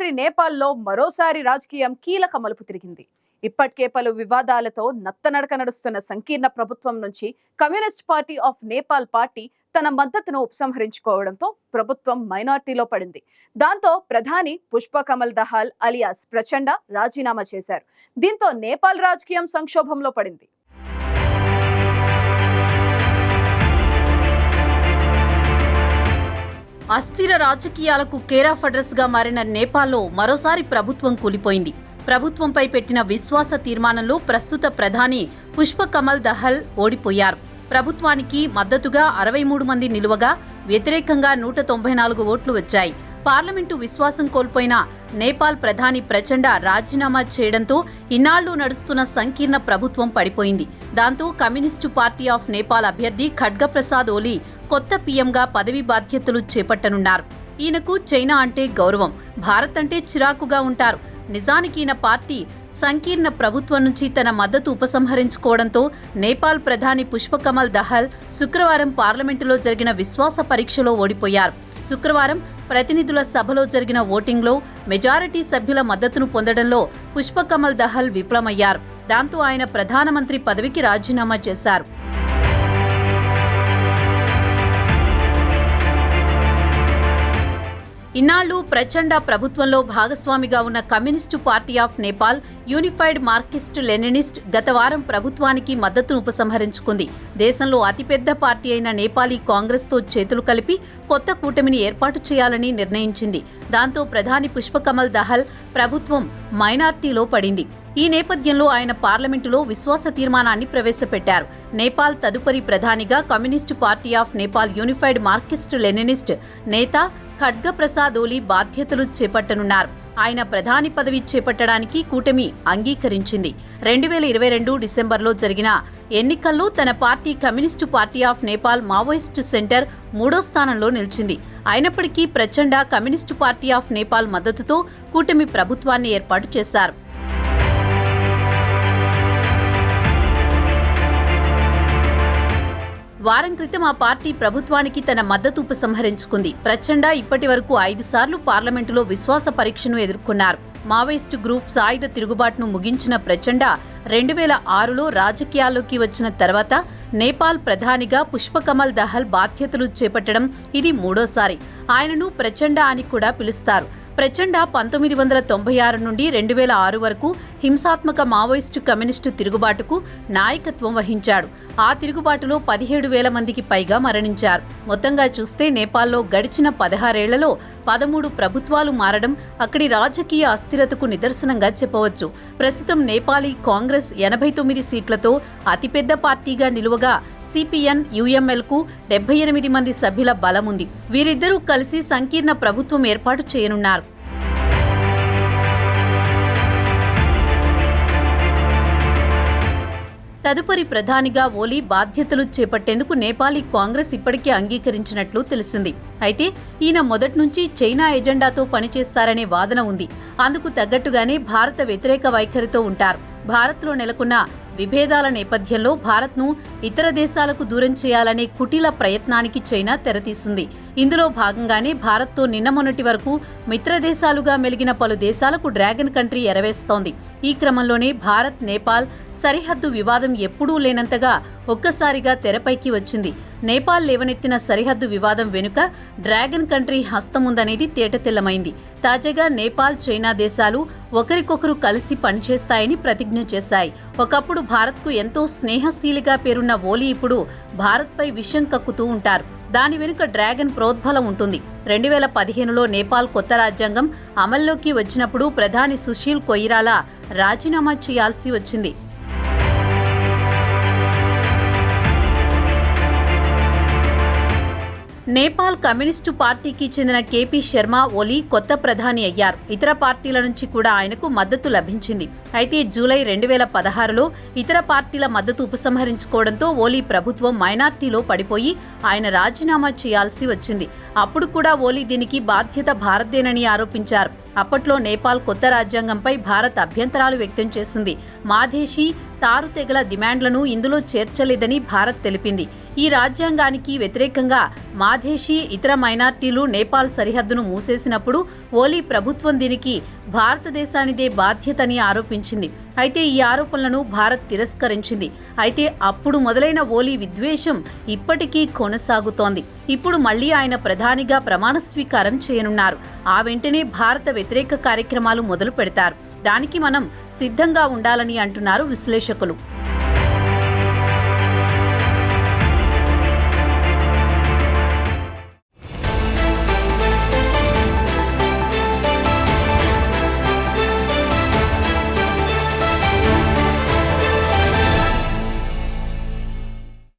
తదుపరి నేపాల్లో మరోసారి రాజకీయం కీలక మలుపు తిరిగింది. ఇప్పటికే పలు వివాదాలతో నత్తనడక నడుస్తున్న సంకీర్ణ ప్రభుత్వం నుంచి communist party of Nepal party తన మద్దతును ఉపసంహరించుకోవడంతో ప్రభుత్వం మైనార్టీలో పడింది. దాంతో ప్రధాని పుష్ప కమల్ దహాల్ అలియాస్ ప్రచండ రాజీనామా చేశారు. దీంతో నేపాల్ రాజకీయం సంక్షోభంలో పడింది. అస్థిర రాజకీయాలకు కేర్ ఆఫ్ అడ్రస్ గా మారిన నేపాల్లో మరోసారి ప్రభుత్వం కూలిపోయింది. ప్రభుత్వంపై పెట్టిన విశ్వాస తీర్మానంలో ప్రస్తుత ప్రధాని పుష్ప కమల్ దహల్ ఓడిపోయారు. ప్రభుత్వానికి మద్దతుగా 63 మంది నిలువగా వ్యతిరేకంగా 194 ఓట్లు వచ్చాయి. పార్లమెంటు విశ్వాసం కోల్పోయిన నేపాల్ ప్రధాని ప్రచండ రాజీనామా చేయడంతో ఇన్నాళ్లు నడుస్తున్న సంకీర్ణ ప్రభుత్వం పడిపోయింది. దాంతో కమ్యూనిస్టు పార్టీ ఆఫ్ నేపాల్ అభ్యర్థి ఖడ్గప్రసాద్ ఓలీ కొత్త పీఎంగా పదవి బాధ్యతలు చేపట్టనున్నారు. ఈయనకు చైనా అంటే గౌరవం, భారత్ అంటే చిరాకుగా ఉంటారు. నిజానికి ఈయన పార్టీ సంకీర్ణ ప్రభుత్వం నుంచి తన మద్దతు ఉపసంహరించుకోవడంతో నేపాల్ ప్రధాని పుష్ప కమల్ దహల్ శుక్రవారం పార్లమెంటులో జరిగిన విశ్వాస పరీక్షలో ఓడిపోయారు. శుక్రవారం ప్రతినిధుల సభలో జరిగిన ఓటింగ్లో మెజారిటీ సభ్యుల మద్దతును పొందడంలో పుష్ప కమల్ దహల్ విఫలమయ్యారు. దాంతో ఆయన ప్రధానమంత్రి పదవికి రాజీనామా చేశారు. ఇన్నాళ్లు ప్రచండ ప్రభుత్వంలో భాగస్వామిగా ఉన్న communist party of Nepal unified Marxist Leninist గత వారం ప్రభుత్వానికి మద్దతును ఉపసంహరించుకుంది. దేశంలో అతిపెద్ద పార్టీ అయిన నేపాలీ కాంగ్రెస్తో చేతులు కలిపి కొత్త కూటమిని ఏర్పాటు చేయాలని నిర్ణయించింది. దాంతో ప్రధాని పుష్ప కమల్ దహల్ ప్రభుత్వం మైనార్టీలో పడింది. ఈ నేపథ్యంలో ఆయన పార్లమెంటులో విశ్వాస తీర్మానాన్ని ప్రవేశపెట్టారు. నేపాల్ తదుపరి ప్రధానిగా communist party of Nepal unified Marxist Leninist నేత ఖడ్గప్రసాద్ ఓలీ బాధ్యతలు చేపట్టనున్నారు. ఆయన ప్రధాని పదవి చేపట్టడానికి కూటమి అంగీకరించింది. 2022 డిసెంబర్లో జరిగిన ఎన్నికల్లో తన party communist party of Nepal Maoist centre 3వ స్థానంలో నిలిచింది. అయినప్పటికీ ప్రచండ కమ్యూనిస్టు పార్టీ ఆఫ్ నేపాల్ మద్దతుతో కూటమి ప్రభుత్వాన్ని ఏర్పాటు చేశారు. వారం క్రితం ఆ పార్టీ ప్రభుత్వానికి తన మద్దతు ఉపసంహరించుకుంది. ప్రచండ ఇప్పటి వరకు 5 సార్లు పార్లమెంటులో విశ్వాస పరీక్షను ఎదుర్కొన్నారు. మావోయిస్టు గ్రూప్ సాయుధ తిరుగుబాటును ముగించిన ప్రచండ 2006లో రాజకీయాల్లోకి వచ్చిన తర్వాత నేపాల్ ప్రధానిగా పుష్ప కమల్ దహల్ బాధ్యతలు చేపట్టడం ఇది 3వసారి. ఆయనను ప్రచండ అని కూడా పిలుస్తారు. ప్రచండ 1996 నుండి 2006 వరకు హింసాత్మక మావోయిస్టు కమ్యూనిస్టు తిరుగుబాటుకు నాయకత్వం వహించాడు. ఆ తిరుగుబాటులో 17,000 మందికి పైగా మరణించారు. మొత్తంగా చూస్తే నేపాల్లో గడిచిన 16 ఏళ్లలో 13 ప్రభుత్వాలు మారడం అక్కడి రాజకీయ అస్థిరతకు నిదర్శనంగా చెప్పవచ్చు. ప్రస్తుతం నేపాలీ కాంగ్రెస్ 89 సీట్లతో అతిపెద్ద పార్టీగా నిలువగా సిపిఎన్ యుఎంఎల్కు 78 మంది సభ్యుల బలముంది. వీరిద్దరూ కలిసి సంకీర్ణ ప్రభుత్వం ఏర్పాటు చేయనున్నారు. తదుపరి ప్రధానిగా ఓలీ బాధ్యతలు చేపట్టేందుకు నేపాలీ కాంగ్రెస్ ఇప్పటికే అంగీకరించినట్లు తెలిసింది. అయితే ఈయన మొదటి నుంచి చైనా ఎజెండాతో పనిచేస్తారనే వాదన ఉంది. అందుకు తగ్గట్టుగానే భారత వ్యతిరేక వైఖరితో ఉంటారు. భారత్లో నెలకొన్న విభేదాల నేపథ్యంలో భారత్ను ఇతర దేశాలకు దూరం చేయాలనే కుటిల ప్రయత్నానికి చైనా తెరతీసింది. ఇందులో భాగంగానే భారత్తో నిన్న మొన్నటి వరకు మిత్రదేశాలుగా మెలిగిన పలు దేశాలకు డ్రాగన్ కంట్రీ ఎరవేస్తోంది. ఈ క్రమంలోనే భారత్ నేపాల్ సరిహద్దు వివాదం ఎప్పుడూ లేనంతగా ఒక్కసారిగా తెరపైకి వచ్చింది. నేపాల్ లేవనెత్తిన సరిహద్దు వివాదం వెనుక డ్రాగన్ కంట్రీ హస్తముందనేది తేటతెల్లమైంది. తాజాగా నేపాల్ చైనా దేశాలు ఒకరికొకరు కలిసి పనిచేస్తాయని ప్రతిజ్ఞ చేశాయి. ఒకప్పుడు భారత్కు ఎంతో స్నేహశీలిగా పేరున్న ఓలీ ఇప్పుడు భారత్పై విషం కక్కుతూ ఉంటారు. దాని వెనుక డ్రాగన్ ప్రోద్బలం ఉంటుంది. 2015లో నేపాల్ కొత్త రాజ్యాంగం అమల్లోకి వచ్చినప్పుడు ప్రధాని సుశీల్ కొయిరాలా రాజీనామా చేయాల్సి వచ్చింది. నేపాల్ కమ్యూనిస్టు పార్టీకి చెందిన కేపీ శర్మ ఓలీ కొత్త ప్రధాని అయ్యారు. ఇతర పార్టీల నుంచి కూడా ఆయనకు మద్దతు లభించింది. అయితే జూలై 2016లో ఇతర పార్టీల మద్దతు ఉపసంహరించుకోవడంతో ఓలీ ప్రభుత్వం మైనార్టీలో పడిపోయి ఆయన రాజీనామా చేయాల్సి వచ్చింది. అప్పుడు కూడా ఓలీ దీనికి బాధ్యత భారత్దేనని ఆరోపించారు. అప్పట్లో నేపాల్ కొత్త రాజ్యాంగంపై భారత్ అభ్యంతరాలు వ్యక్తం చేసింది. మాదేశీ, తారు తెగల డిమాండ్లను ఇందులో చేర్చలేదని భారత్ తెలిపింది. ఈ రాజ్యాంగానికి వ్యతిరేకంగా మాదేశీ, ఇతర మైనార్టీలు నేపాల్ సరిహద్దును మూసేసినప్పుడు ఓలీ ప్రభుత్వం దీనికి భారతదేశానిదే బాధ్యతని ఆరోపించింది. అయితే ఈ ఆరోపణలను భారత్ తిరస్కరించింది. అయితే అప్పుడు మొదలైన ఓలీ విద్వేషం ఇప్పటికీ కొనసాగుతోంది. ఇప్పుడు మళ్లీ ఆయన ప్రధానిగా ప్రమాణ స్వీకారం చేయనున్నారు. ఆ వెంటనే భారత వ్యతిరేక కార్యక్రమాలు మొదలు పెడతారు. దానికి మనం సిద్ధంగా ఉండాలని అంటున్నారు విశ్లేషకులు.